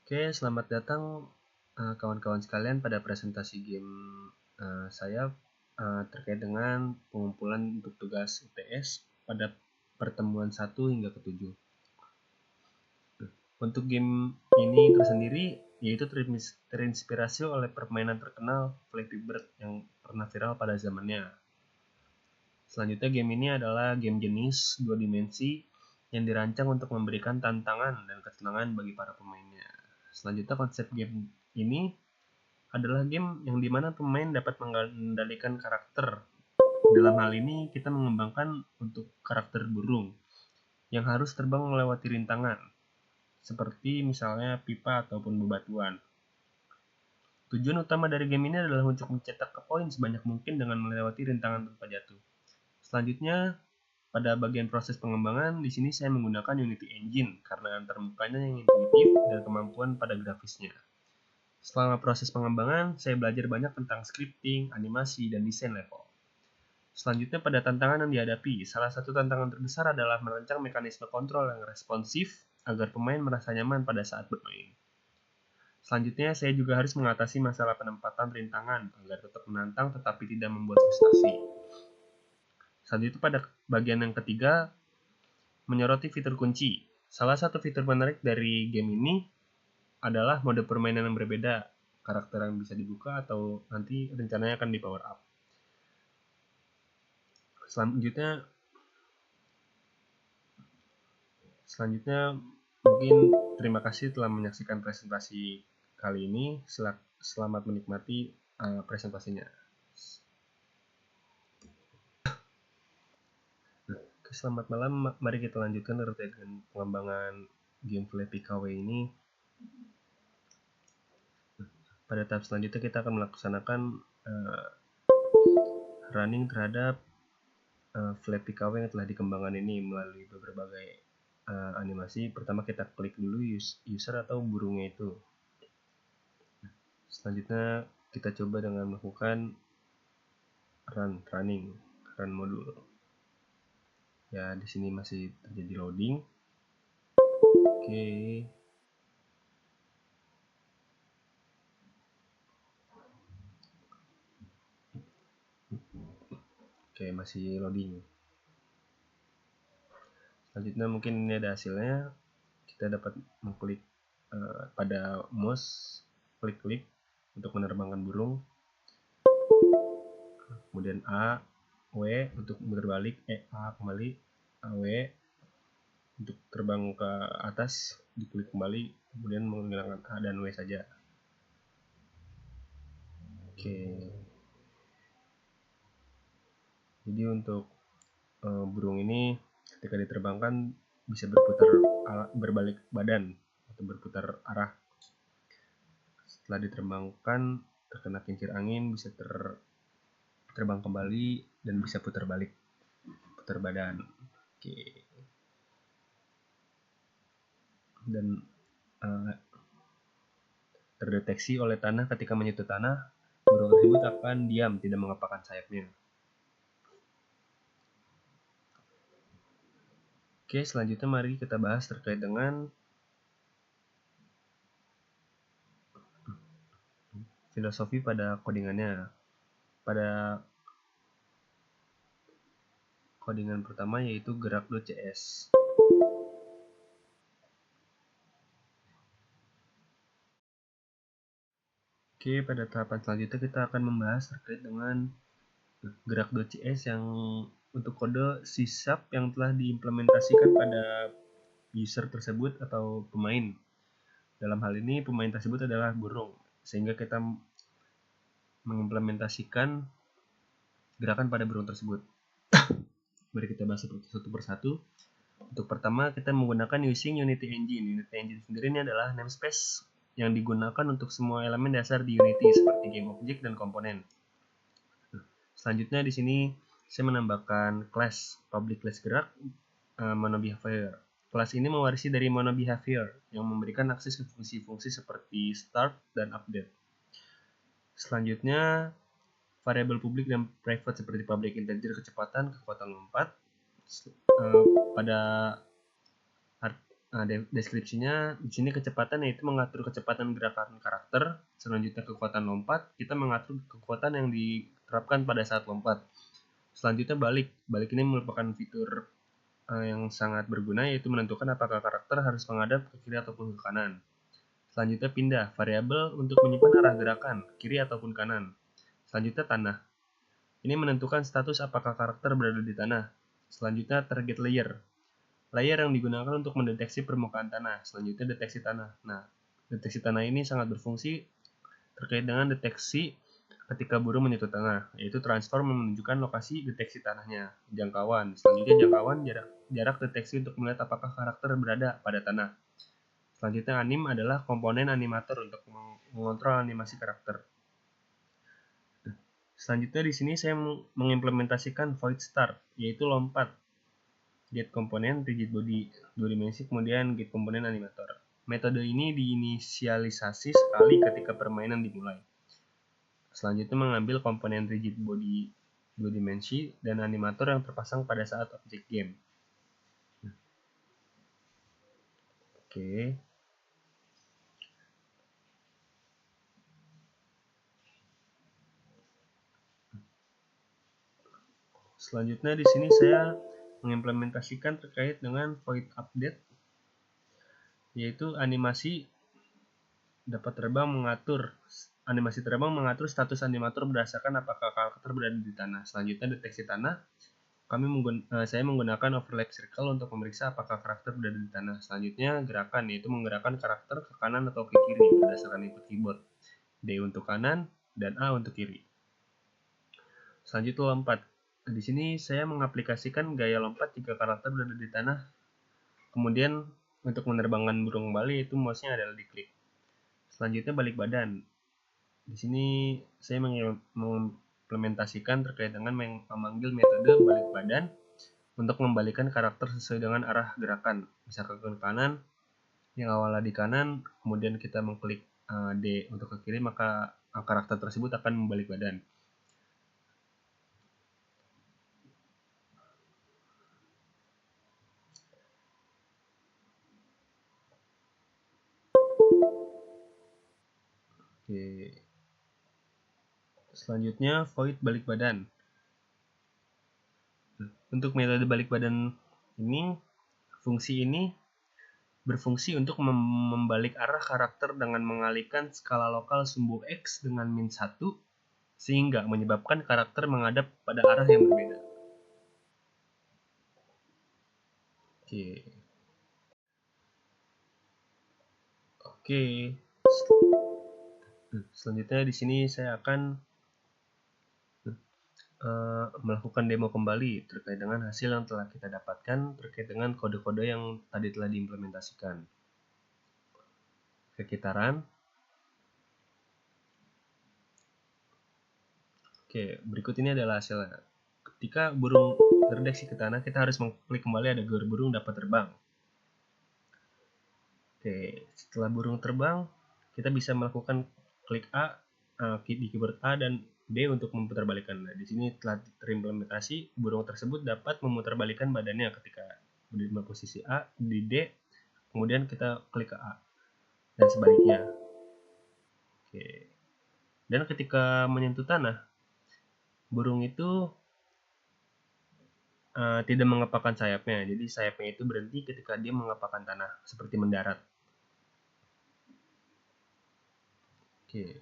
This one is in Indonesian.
Oke, selamat datang kawan-kawan sekalian pada presentasi game saya terkait dengan pengumpulan untuk tugas UTS pada pertemuan 1 hingga ke-7. Untuk game ini tersendiri yaitu terinspirasi oleh permainan terkenal Flappy Bird yang pernah viral pada zamannya. Selanjutnya game ini adalah game jenis 2 dimensi yang dirancang untuk memberikan tantangan dan kesenangan bagi para pemainnya. Selanjutnya konsep game ini adalah game yang dimana pemain dapat mengendalikan karakter. Dalam hal ini kita mengembangkan untuk karakter burung yang harus terbang melewati rintangan, seperti misalnya pipa ataupun bebatuan. Tujuan utama dari game ini adalah untuk mencetak poin sebanyak mungkin dengan melewati rintangan tanpa jatuh. Selanjutnya, pada bagian proses pengembangan, di sini saya menggunakan Unity Engine karena antarmukanya yang intuitif dan kemampuan pada grafisnya. Selama proses pengembangan, saya belajar banyak tentang scripting, animasi, dan desain level. Selanjutnya pada tantangan yang dihadapi, salah satu tantangan terbesar adalah merancang mekanisme kontrol yang responsif agar pemain merasa nyaman pada saat bermain. Selanjutnya, saya juga harus mengatasi masalah penempatan rintangan agar tetap menantang tetapi tidak membuat frustasi. Selanjutnya pada bagian yang ketiga, menyoroti fitur kunci. Salah satu fitur menarik dari game ini adalah mode permainan yang berbeda, karakter yang bisa dibuka atau nanti rencananya akan di power up. Selanjutnya mungkin terima kasih telah menyaksikan presentasi kali ini. Selamat menikmati presentasinya. Selamat malam, mari kita lanjutkan terkait dengan pengembangan game Flappy KW ini. Pada tahap selanjutnya kita akan melaksanakan running terhadap Flappy KW yang telah dikembangkan ini melalui berbagai animasi. Pertama kita klik dulu user atau burungnya itu. Selanjutnya kita coba dengan melakukan run modul. Ya, di sini masih terjadi loading. Oke. Oke, masih loading. Selanjutnya mungkin ini ada hasilnya. Kita dapat mengklik pada mouse, klik-klik untuk menerbangkan burung. Kemudian A, W untuk berbalik, A kembali, W untuk terbang ke atas, diklik kembali, kemudian menggunakan A dan W saja. Oke. Jadi untuk burung ini ketika diterbangkan bisa berbalik badan atau berputar arah. Setelah diterbangkan terkena kincir angin bisa terbang kembali dan bisa putar badan. Oke. Dan terdeteksi oleh tanah ketika menyentuh tanah, burung tersebut akan diam, tidak mengepakkan sayapnya. Oke, selanjutnya mari kita bahas terkait dengan filosofi pada codingannya. Pada codingan pertama yaitu gerak.cs. Oke, pada tahapan selanjutnya kita akan membahas terkait dengan gerak.cs yang untuk kode C# yang telah diimplementasikan pada user tersebut atau pemain. Dalam hal ini pemain tersebut adalah burung, sehingga kita mengimplementasikan gerakan pada burung tersebut. Mari kita bahas satu persatu. Untuk pertama kita menggunakan using Unity Engine. Unity Engine sendiri ini adalah namespace yang digunakan untuk semua elemen dasar di Unity seperti game object dan komponen. Selanjutnya di sini saya menambahkan class public class gerak monobehavior. Kelas ini mewarisi dari monobehavior yang memberikan akses ke fungsi-fungsi seperti start dan update. Selanjutnya variabel publik dan private seperti public integer kecepatan, kekuatan lompat. Pada Nah, deskripsinya di sini kecepatan yaitu mengatur kecepatan gerakan karakter. Selanjutnya kekuatan lompat, kita mengatur kekuatan yang diterapkan pada saat lompat. Selanjutnya balik. Balik ini merupakan fitur yang sangat berguna yaitu menentukan apakah karakter harus menghadap ke kiri ataupun ke kanan. Selanjutnya pindah, variabel untuk menyimpan arah gerakan, kiri ataupun kanan. Selanjutnya tanah. Ini menentukan status apakah karakter berada di tanah. Selanjutnya target layer. Layer yang digunakan untuk mendeteksi permukaan tanah. Selanjutnya deteksi tanah. Nah, deteksi tanah ini sangat berfungsi terkait dengan deteksi ketika burung menyentuh tanah, yaitu transform menunjukkan lokasi deteksi tanahnya. Jangkauan. Selanjutnya jangkauan jarak deteksi untuk melihat apakah karakter berada pada tanah. Selanjutnya anim adalah komponen animator untuk mengontrol animasi karakter. Selanjutnya di sini saya mengimplementasikan void start, yaitu lompat. Get komponen rigid body 2 dimensi, kemudian get komponen animator. Metode ini diinisialisasi sekali ketika permainan dimulai. Selanjutnya mengambil komponen rigid body 2 dimensi dan animator yang terpasang pada saat objek game. Oke. Selanjutnya di sini saya mengimplementasikan terkait dengan void update, yaitu animasi terbang mengatur status animator berdasarkan apakah karakter berada di tanah. Selanjutnya deteksi tanah, saya menggunakan overlap circle untuk memeriksa apakah karakter berada di tanah. Selanjutnya gerakan, yaitu menggerakkan karakter ke kanan atau ke kiri berdasarkan input keyboard. D untuk kanan dan A untuk kiri. Selanjutnya lompat. Di sini saya mengaplikasikan gaya lompat jika karakter berada di tanah. Kemudian untuk menerbangkan burung kembali itu mouse-nya adalah diklik. Selanjutnya balik badan. Di sini saya mengimplementasikan terkait dengan memanggil metode balik badan untuk membalikan karakter sesuai dengan arah gerakan. Misalkan ke kanan, yang awalnya di kanan, kemudian kita mengklik D untuk ke kiri, maka karakter tersebut akan membalik badan. Oke. Selanjutnya void balik badan. Untuk metode balik badan ini, fungsi ini berfungsi untuk membalik arah karakter dengan mengalihkan skala lokal sumbu X dengan min 1 sehingga menyebabkan karakter menghadap pada arah yang berbeda. Oke. Selanjutnya di sini saya akan melakukan demo kembali terkait dengan hasil yang telah kita dapatkan terkait dengan kode-kode yang tadi telah diimplementasikan. Kekitaran. Oke, berikut ini adalah hasilnya. Ketika burung terdeteksi ke tanah, kita harus mengklik kembali ada agar burung dapat terbang. Oke, setelah burung terbang, kita bisa melakukan klik A di keyboard A dan D untuk memutarbalikkan. Nah, di sini telah terimplementasi, burung tersebut dapat memutarbalikkan badannya ketika di posisi A, di D, kemudian kita klik ke A dan sebaliknya. Oke. Dan ketika menyentuh tanah, burung itu tidak mengepakkan sayapnya. Jadi sayapnya itu berhenti ketika dia mengepakkan tanah, seperti mendarat. Oke.